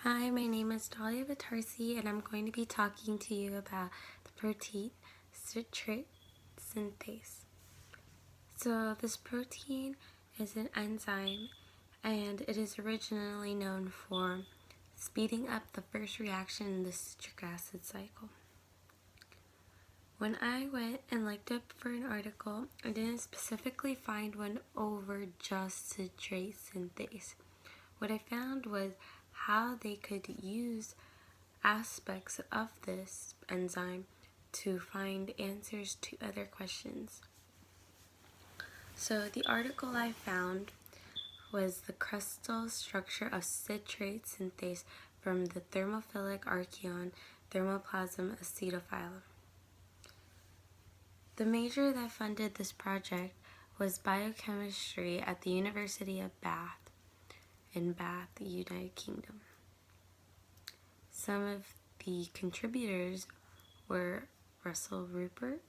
Hi, my name is Dahlia Vitarsi, and I'm going to be talking to you about the protein citrate synthase. So this protein is an enzyme, and it is originally known for speeding up the first reaction in the citric acid cycle. When I went and looked up for an article, I didn't specifically find one over just citrate synthase. What I found was how they could use aspects of this enzyme to find answers to other questions. So the article I found was the crystal structure of citrate synthase from the thermophilic archaeon thermoplasm acetophyllum. The major that funded this project was biochemistry at the University of Bath in Bath, United Kingdom. Some of the contributors were Russell Rupert,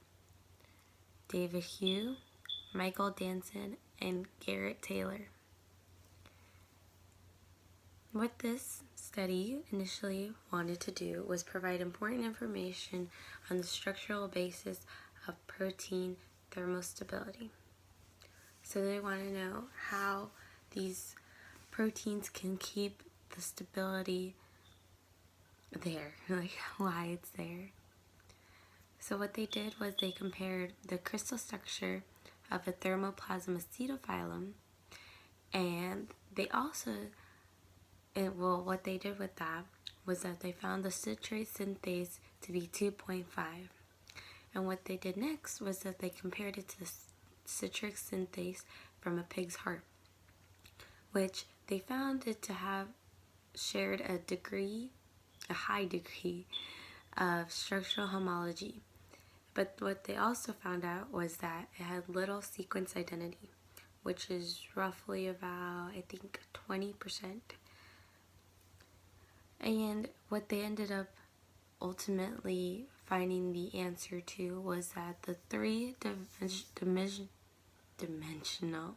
David Hugh, Michael Danson, and Garrett Taylor. What this study initially wanted to do was provide important information on the structural basis of protein thermostability. So they want to know how these proteins can keep the stability there, like why it's there. So what they did was they compared the crystal structure of a thermoplasm acetophyllum, and they also, what they did with that was that they found the citrate synthase to be 2.5. And what they did next was that they compared it to the citric synthase from a pig's heart, which they found it to have shared a high degree of structural homology. But what they also found out was that it had little sequence identity, which is roughly about, I think, 20%. And what they ended up ultimately finding the answer to was that the three-dimensional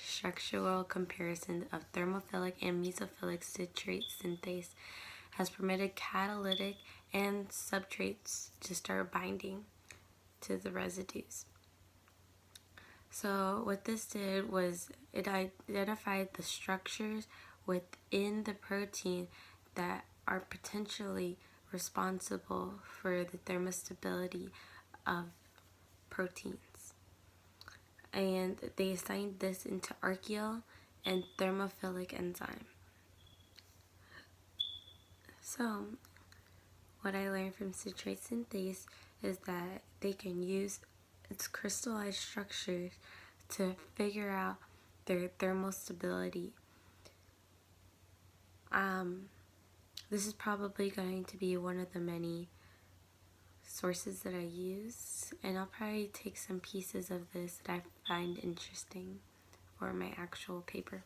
structural comparison of thermophilic and mesophilic citrate synthase has permitted catalytic and substrates to start binding to the residues. So what this did was it identified the structures within the protein that are potentially responsible for the thermostability of proteins. And they assigned this into archaeal and thermophilic enzyme. So what I learned from citrate synthase is that they can use its crystallized structures to figure out their thermostability. This is probably going to be one of the many sources that I use, and I'll probably take some pieces of this that I find interesting for my actual paper.